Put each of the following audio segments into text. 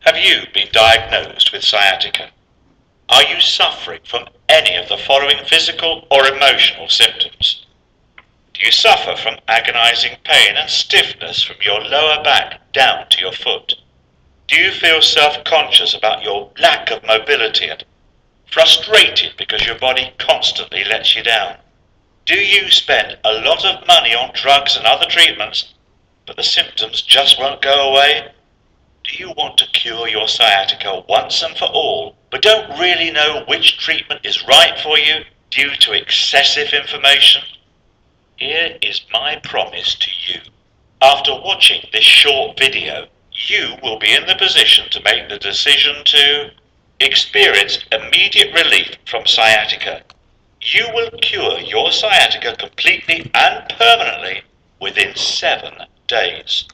Have you been diagnosed with sciatica? Are you suffering from any of the following physical or emotional symptoms? Do you suffer from agonizing pain and stiffness from your lower back down to your foot? Do you feel self-conscious about your lack of mobility and frustrated because your body constantly lets you down? Do you spend a lot of money on drugs and other treatments, but the symptoms just won't go away? Do you want to cure your sciatica once and for all, but don't really know which treatment is right for you due to excessive information? Here is my promise to you. After watching this short video, you will be in the position to make the decision to experience immediate relief from sciatica. You will cure your sciatica completely and permanently within 7 days.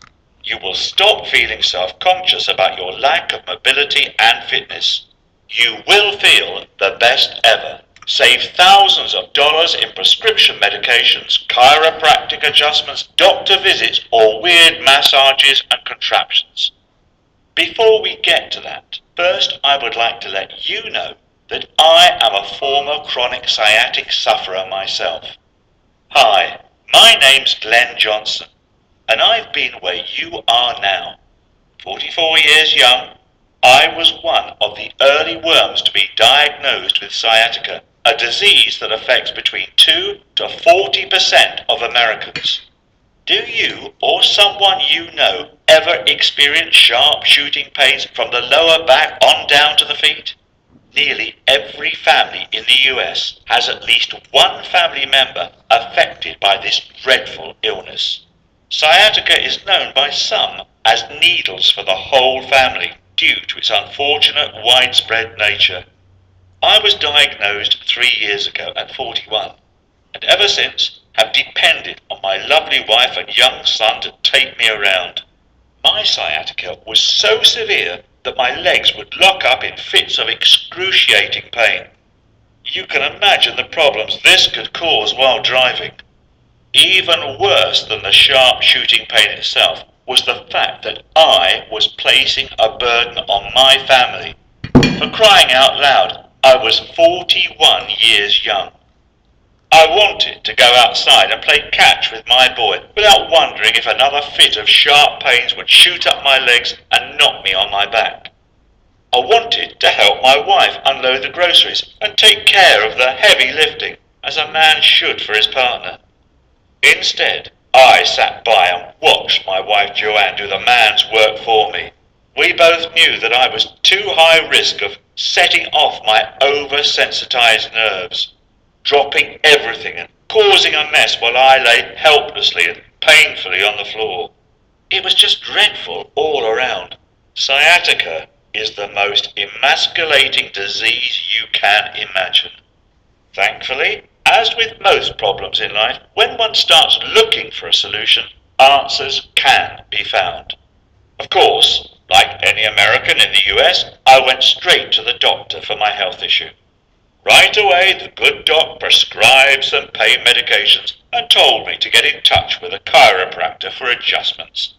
You will stop feeling self-conscious about your lack of mobility and fitness. You will feel the best ever. Save thousands of dollars in prescription medications, chiropractic adjustments, doctor visits, or weird massages and contraptions. Before we get to that, first I would like to let you know that I am a former chronic sciatic sufferer myself. Hi, my name's Glenn Johnson, and I've been where you are now. 44 years young, I was one of the early worms to be diagnosed with sciatica, a disease that affects between 2 to 40% of Americans. Do you or someone you know ever experience sharp shooting pains from the lower back on down to the feet? Nearly every family in the US has at least one family member affected by this dreadful illness. Sciatica is known by some as needles for the whole family due to its unfortunate widespread nature. I was diagnosed 3 years ago at 41, and ever since have depended on my lovely wife and young son to take me around. My sciatica was so severe that my legs would lock up in fits of excruciating pain. You can imagine the problems this could cause while driving. Even worse than the sharp shooting pain itself was the fact that I was placing a burden on my family. For crying out loud, I was 41 years young. I wanted to go outside and play catch with my boy without wondering if another fit of sharp pains would shoot up my legs and knock me on my back. I wanted to help my wife unload the groceries and take care of the heavy lifting, as a man should for his partner. Instead, I sat by and watched my wife Joanne do the man's work for me. We both knew that I was too high risk of setting off my oversensitized nerves, dropping everything and causing a mess while I lay helplessly and painfully on the floor. It was just dreadful all around. Sciatica is the most emasculating disease you can imagine. Thankfully, as with most problems in life, when one starts looking for a solution, answers can be found. Of course, like any American in the US, I went straight to the doctor for my health issue. Right away, the good doc prescribed some pain medications and told me to get in touch with a chiropractor for adjustments.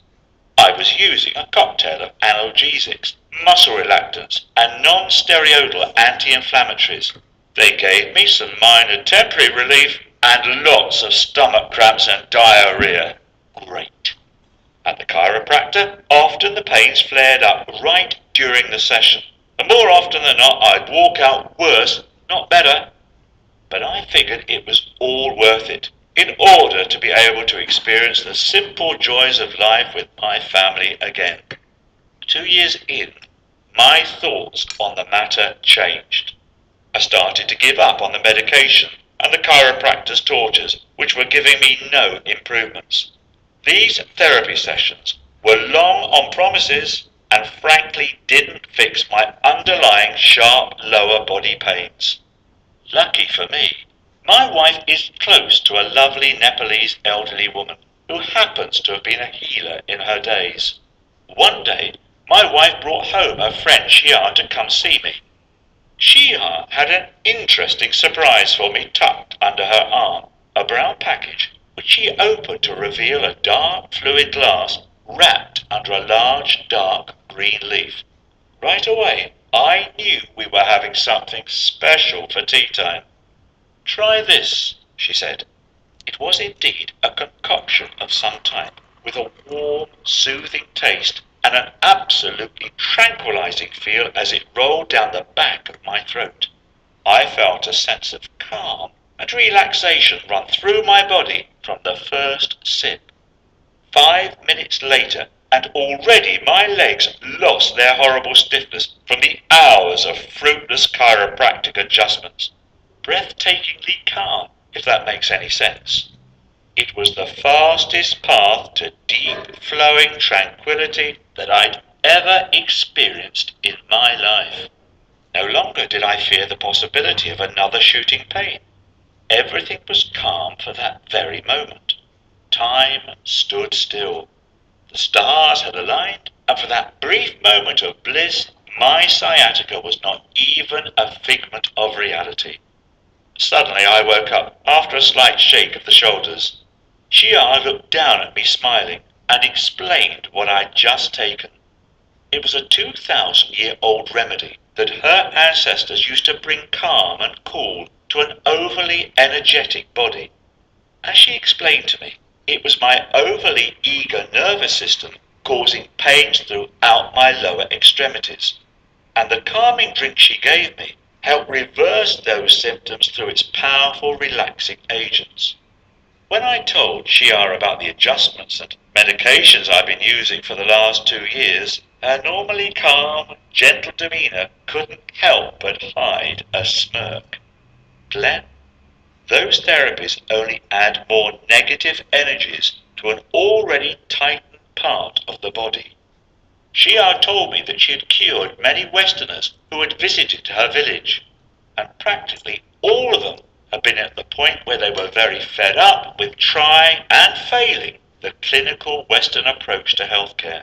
I was using a cocktail of analgesics, muscle relaxants, and non-steroidal anti-inflammatories. They gave me some minor temporary relief and lots of stomach cramps and diarrhea. Great. At the chiropractor, often the pains flared up right during the session, and more often than not I'd walk out worse, not better. But I figured it was all worth it in order to be able to experience the simple joys of life with my family again. 2 years in, my thoughts on the matter changed. I started to give up on the medication and the chiropractor's tortures, which were giving me no improvements. These therapy sessions were long on promises and frankly didn't fix my underlying sharp lower body pains. Lucky for me, my wife is close to a lovely Nepalese elderly woman who happens to have been a healer in her days. One day, my wife brought home her friend Shia to come see me. Shia had an interesting surprise for me tucked under her arm, a brown package which she opened to reveal a dark fluid glass wrapped under a large dark green leaf. Right away, I knew we were having something special for tea time. "Try this," she said. It was indeed a concoction of some type, with a warm, soothing taste and an absolutely tranquilizing feel as it rolled down the back of my throat. I felt a sense of calm and relaxation run through my body from the first sip. 5 minutes later, and already my legs lost their horrible stiffness from the hours of fruitless chiropractic adjustments. Breathtakingly calm, if that makes any sense. It was the fastest path to deep flowing tranquility that I'd ever experienced in my life. No longer did I fear the possibility of another shooting pain. Everything was calm for that very moment. Time stood still. The stars had aligned, and for that brief moment of bliss, my sciatica was not even a figment of reality. Suddenly I woke up, after a slight shake of the shoulders. Shia looked down at me smiling, and explained what I'd just taken. It was a 2,000-year-old remedy that her ancestors used to bring calm and cool to an overly energetic body. As she explained to me, it was my overly eager nervous system causing pains throughout my lower extremities, and the calming drink she gave me helped reverse those symptoms through its powerful relaxing agents. When I told Shia about the adjustments and medications I've been using for the last 2 years, her normally calm, gentle demeanour couldn't help but hide a smirk. "Glenn, those therapies only add more negative energies to an already tightened part of the body." Shia told me that she had cured many Westerners who had visited her village, and practically all of them had been at the point where they were very fed up with trying and failing the clinical Western approach to healthcare.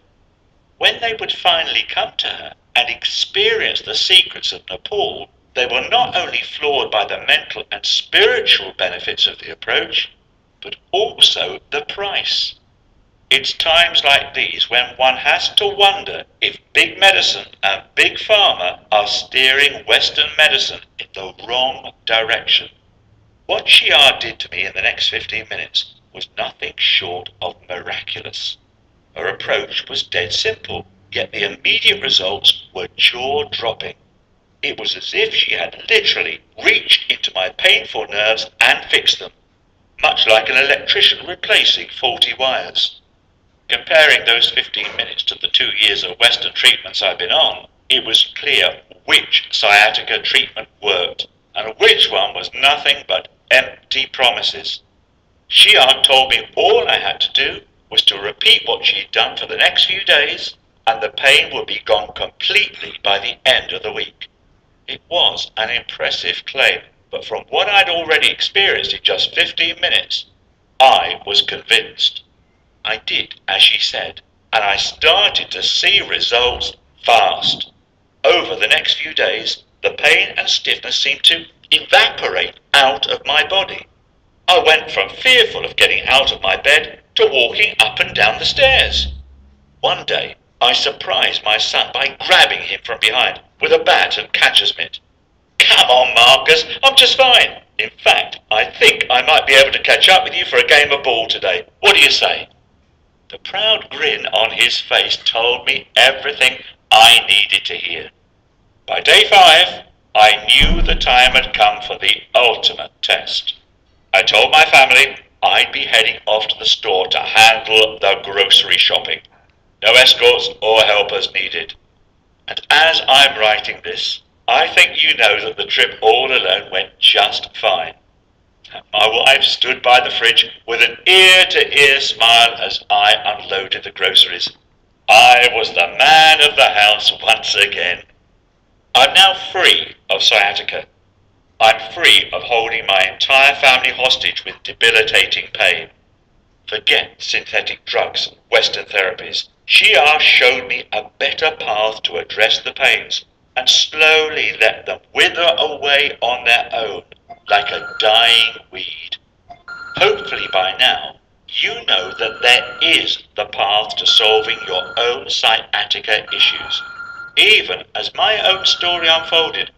When they would finally come to her and experience the secrets of Nepal, they were not only floored by the mental and spiritual benefits of the approach, but also the price. It's times like these when one has to wonder if big medicine and big pharma are steering Western medicine in the wrong direction. What Shia did to me in the next 15 minutes was nothing short of miraculous. Her approach was dead simple, yet the immediate results were jaw-dropping. It was as if she had literally reached into my painful nerves and fixed them, much like an electrician replacing faulty wires. Comparing those 15 minutes to the 2 years of Western treatments I've been on, it was clear which sciatica treatment worked, and which one was nothing but empty promises. Shia told me all I had to do was to repeat what she'd done for the next few days, and the pain would be gone completely by the end of the week. It was an impressive claim, but from what I'd already experienced in just 15 minutes, I was convinced. I did as she said, and I started to see results fast. Over the next few days, the pain and stiffness seemed to evaporate out of my body. I went from fearful of getting out of my bed to walking up and down the stairs. One day, I surprised my son by grabbing him from behind with a bat and catcher's mitt. "Come on, Marcus, I'm just fine. In fact, I think I might be able to catch up with you for a game of ball today. What do you say?" The proud grin on his face told me everything I needed to hear. By day 5, I knew the time had come for the ultimate test. I told my family I'd be heading off to the store to handle the grocery shopping. No escorts or helpers needed. And as I'm writing this, I think you know that the trip all alone went just fine. My wife stood by the fridge with an ear-to-ear smile as I unloaded the groceries. I was the man of the house once again. I'm now free of sciatica. I'm free of holding my entire family hostage with debilitating pain. Forget synthetic drugs and Western therapies. Shia showed me a better path to address the pains and slowly let them wither away on their own like a dying weed. Hopefully by now, you know that there is the path to solving your own sciatica issues. Even as my own story unfolded,